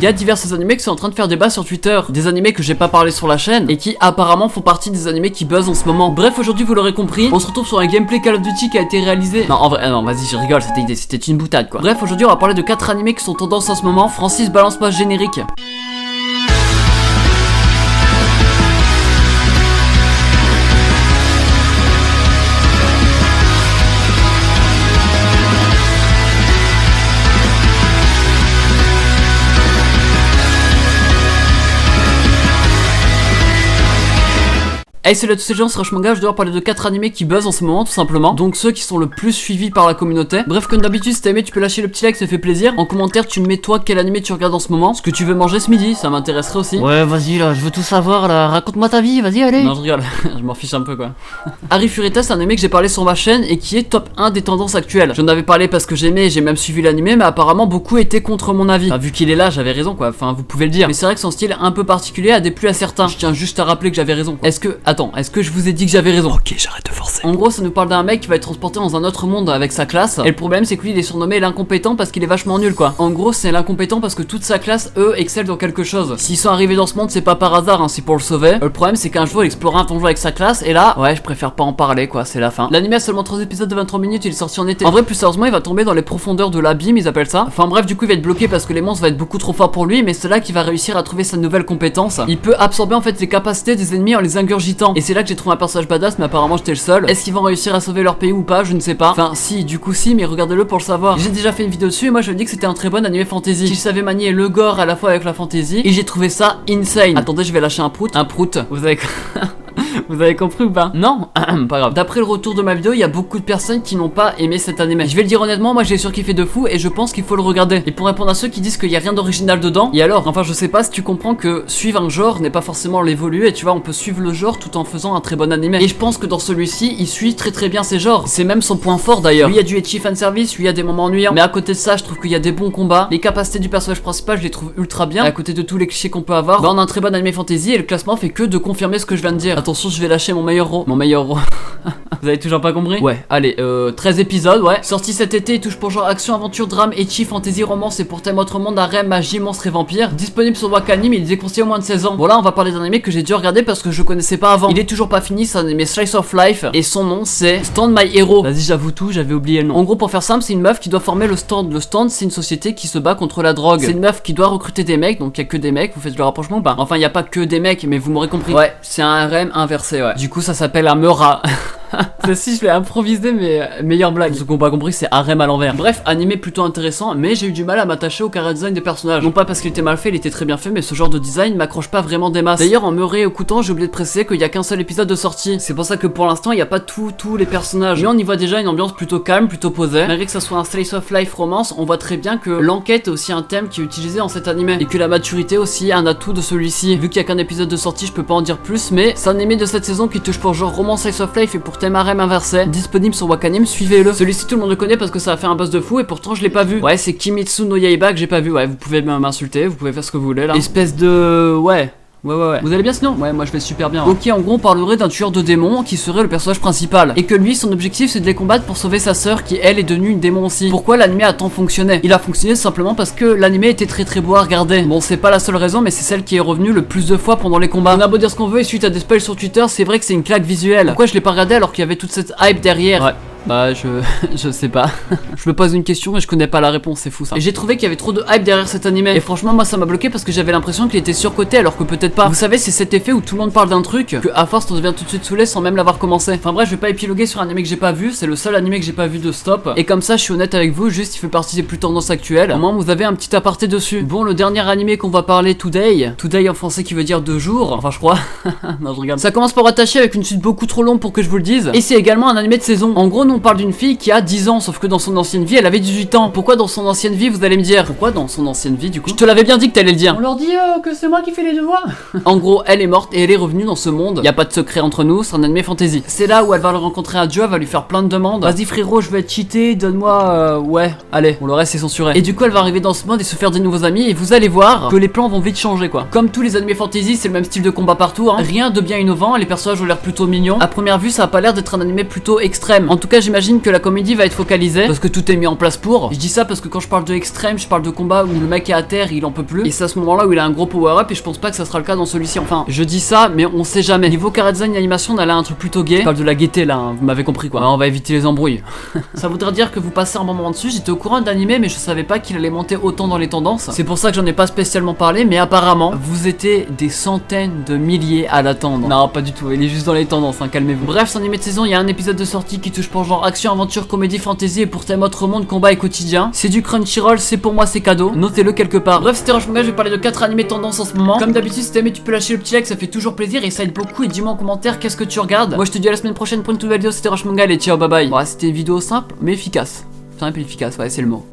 Il y a divers animés qui sont en train de faire débat sur Twitter, des animés que j'ai pas parlé sur la chaîne et qui apparemment font partie des animés qui buzzent en ce moment. Bref, aujourd'hui vous l'aurez compris, on se retrouve sur un gameplay Call of Duty qui a été réalisé. Non, en vrai, non, vas-y, je rigole, c'était une boutade quoi. Bref, aujourd'hui on va parler de 4 animés qui sont tendance en ce moment. Francis, balance-moi générique. Hey, salut à tous ces gens, c'est Rush Manga, je dois parler de 4 animés qui buzzent en ce moment tout simplement. Donc ceux qui sont le plus suivis par la communauté. Bref, comme d'habitude, si t'as aimé, tu peux lâcher le petit like, ça fait plaisir. En commentaire, tu me mets toi quel animé tu regardes en ce moment, ce que tu veux manger ce midi, ça m'intéresserait aussi. Ouais, vas-y là, je veux tout savoir là, raconte-moi ta vie, vas-y, allez. Non, je rigole, je m'en fiche un peu quoi. Harry Furita, c'est un animé que j'ai parlé sur ma chaîne et qui est top 1 des tendances actuelles. J'en avais parlé parce que j'aimais et j'ai même suivi l'animé, mais apparemment beaucoup étaient contre mon avis. Enfin, vu qu'il est là, j'avais raison quoi, enfin vous pouvez le dire. Mais c'est vrai que son style un peu particulier a déplu à certains. Je tiens juste à rappeler que j'avais raison. Est-ce que je vous ai dit que j'avais raison? Ok, j'arrête de forcer. En gros, ça nous parle d'un mec qui va être transporté dans un autre monde avec sa classe. Et le problème, c'est que lui, il est surnommé l'incompétent parce qu'il est vachement nul, quoi. En gros, c'est l'incompétent parce que toute sa classe, eux, excellent dans quelque chose. S'ils sont arrivés dans ce monde, c'est pas par hasard, hein, c'est pour le sauver. Le problème, c'est qu'un jour, il explorait un donjon avec sa classe. Et là, ouais, je préfère pas en parler, quoi. C'est la fin. L'anime a seulement 3 épisodes de 23 minutes. Il est sorti en été. En vrai, plus sérieusement, il va tomber dans les profondeurs de l'abîme, ils appellent ça. Enfin bref, du coup, il va être bloqué parce que les monstres vont être beaucoup trop forts pour lui. Mais c'est là qu'il va réussir à trouver sa nouvelle compétence. Il peut absorber en fait les capacités des ennemis en les ingurgitant. Et c'est là que j'ai trouvé un personnage badass, mais apparemment j'étais le seul. Est-ce qu'ils vont réussir à sauver leur pays ou pas? Je ne sais pas. Enfin, si, du coup, si, mais regardez-le pour le savoir. J'ai déjà fait une vidéo dessus et moi je me dis que c'était un très bon animé fantasy. Qu'il savait manier le gore à la fois avec la fantasy. Et j'ai trouvé ça insane. Attendez, je vais lâcher un prout. Un prout. Vous avez. Vous avez compris ou pas? Non. Pas grave. D'après le retour de ma vidéo, il y a beaucoup de personnes qui n'ont pas aimé cet animé. Je vais le dire honnêtement, moi j'ai surkiffé de fou et je pense qu'il faut le regarder. Et pour répondre à ceux qui disent qu'il y a rien d'original dedans, et alors, enfin je sais pas si tu comprends que suivre un genre n'est pas forcément l'évoluer, et tu vois, on peut suivre le genre tout en faisant un très bon animé. Et je pense que dans celui-ci, il suit très bien ses genres. C'est même son point fort d'ailleurs. Lui, il y a du ecchi fanservice, lui, il y a des moments ennuyants. Mais à côté de ça, je trouve qu'il y a des bons combats. Les capacités du personnage principal, je les trouve ultra bien. Et à côté de tous les clichés qu'on peut avoir, bah on a un très bon animé fantasy et le classement fait que de confirmer ce que je viens de dire. Attention, je vais lâcher mon meilleur rôle. Mon meilleur rôle. Vous avez toujours pas compris? Ouais, allez, 13 épisodes, ouais. Sorti cet été, il touche pour genre action, aventure, drame, ecchi, fantasy, romance et pour thème autre monde, harem, magie, monstres et vampires. Disponible sur Wakanim, il est déconseillé au moins de 16 ans. Voilà, on va parler d'un anime que j'ai dû regarder parce que je connaissais pas avant. Il est toujours pas fini, c'est un anime Slice of Life et son nom c'est Stand My Hero. Vas-y, j'avoue tout, j'avais oublié le nom. En gros, pour faire simple, c'est une meuf qui doit former le stand. Le stand, c'est une société qui se bat contre la drogue. C'est une meuf qui doit recruter des mecs, donc il y a que des mecs. Vous faites le rapprochement ou pas? Enfin, il y a pas que des mecs, mais vous m'aurez compris. Ouais, c'est un harem inversé, ouais. Du coup, ça s'appelle un Meura. Celle-ci je l'ai improvisé mais meilleure blague. Ceux qui n'ont pas compris c'est harem à l'envers. Bref, animé plutôt intéressant, mais j'ai eu du mal à m'attacher au carré design des personnages. Non pas parce qu'il était mal fait, il était très bien fait, mais ce genre de design m'accroche pas vraiment des masses. D'ailleurs en me réécoutant, j'ai oublié de préciser qu'il y a qu'un seul épisode de sortie. C'est pour ça que pour l'instant il n'y a pas tous les personnages. Mais on y voit déjà une ambiance plutôt calme, plutôt posée. Malgré que ça soit un slice of life romance, on voit très bien que l'enquête est aussi un thème qui est utilisé dans cet animé. Et que la maturité aussi est un atout de celui-ci. Vu qu'il y a qu'un épisode de sortie, je peux pas en dire plus, mais c'est un animé de cette saison qui touche pour genre romance slice of life et pour thème harem inversé. Disponible sur Wakanim, suivez-le. Celui-ci tout le monde le connaît parce que ça a fait un buzz de fou et pourtant je l'ai pas vu. Ouais, c'est Kimetsu no Yaiba que j'ai pas vu. Ouais, vous pouvez m'insulter, vous pouvez faire ce que vous voulez là. Espèce de... Ouais. Vous allez bien sinon? Ouais, moi je vais super bien. Ok, en gros on parlerait d'un tueur de démons qui serait le personnage principal. Et que lui, son objectif c'est de les combattre pour sauver sa sœur qui elle est devenue une démon aussi. Pourquoi l'anime a tant fonctionné? Il a fonctionné simplement parce que l'anime était très beau à regarder. Bon, c'est pas la seule raison, mais c'est celle qui est revenue le plus de fois pendant les combats. On a beau dire ce qu'on veut et suite à des spoils sur Twitter, c'est vrai que c'est une claque visuelle. Pourquoi je l'ai pas regardé alors qu'il y avait toute cette hype derrière? Ouais. Bah je sais pas. Je me pose une question et je connais pas la réponse, c'est fou ça. Et j'ai trouvé qu'il y avait trop de hype derrière cet animé. Et franchement moi ça m'a bloqué parce que j'avais l'impression qu'il était surcoté alors que peut-être pas. Vous savez c'est cet effet où tout le monde parle d'un truc que à force on devient tout de suite saoulé sans même l'avoir commencé. Enfin bref je vais pas épiloguer sur un animé que j'ai pas vu. C'est le seul animé que j'ai pas vu de stop. Et comme ça je suis honnête avec vous, juste il fait partie des plus tendances actuelles. Au moins vous avez un petit aparté dessus. Bon, le dernier animé qu'on va parler, Today en français qui veut dire 2 jours. Enfin je crois. Non je regarde. Ça commence par attacher avec une suite beaucoup trop longue pour que je vous le dise. Et c'est également un animé de saison. En gros nous on parle d'une fille qui a 10 ans, sauf que dans son ancienne vie elle avait 18 ans. Pourquoi dans son ancienne vie, vous allez me dire? Pourquoi dans son ancienne vie du coup? Je te l'avais bien dit que t'allais le dire. On leur dit que c'est moi qui fais les devoirs. En gros elle est morte et elle est revenue dans ce monde. Y a pas de secret entre nous, c'est un anime fantasy. C'est là où elle va le rencontrer un dieu, elle va lui faire plein de demandes. Vas-y frérot, je vais être cheaté, donne-moi ouais, allez, bon le reste c'est censuré. Et du coup elle va arriver dans ce monde et se faire des nouveaux amis et vous allez voir que les plans vont vite changer quoi. Comme tous les animés fantasy, c'est le même style de combat partout hein. Rien de bien innovant, les personnages ont l'air plutôt mignons. À première vue ça a pas l'air d'être un animé plutôt extrême. En tout cas cas j'imagine que la comédie va être focalisée parce que tout est mis en place pour. Je dis ça parce que quand je parle de extrême, je parle de combat où le mec est à terre, il en peut plus. Et c'est à ce moment là où il a un gros power up et je pense pas que ça sera le cas dans celui-ci. Enfin, je dis ça mais on sait jamais. Niveau chara design et animation, on a là un truc plutôt gay. Je parle de la gaieté là, hein, vous m'avez compris quoi. On va éviter les embrouilles. Ça voudrait dire que vous passez un bon moment dessus. J'étais au courant d'animé mais je savais pas qu'il allait monter autant dans les tendances. C'est pour ça que j'en ai pas spécialement parlé, mais apparemment vous étiez des centaines de milliers à l'attendre. Non, pas du tout, il est juste dans les tendances, hein, calmez-vous. Bref, c'est un animé de saison, il y a un épisode de sortie qui touche pour genre action, aventure, comédie, fantasy et pour thème autre monde, combat et quotidien. C'est du Crunchyroll, c'est pour moi, c'est cadeau. Notez-le quelque part. Bref, c'était Rush Manga, je vais parler de 4 animés tendances en ce moment. Comme d'habitude, si t'aimes, tu peux lâcher le petit like, ça fait toujours plaisir et ça aide beaucoup. Et dis-moi en commentaire qu'est-ce que tu regardes. Moi, je te dis à la semaine prochaine pour une nouvelle vidéo. C'était Rush Manga, allez, ciao, bye bye. Bon, c'était une vidéo simple mais efficace. Simple et efficace, ouais, c'est le mot.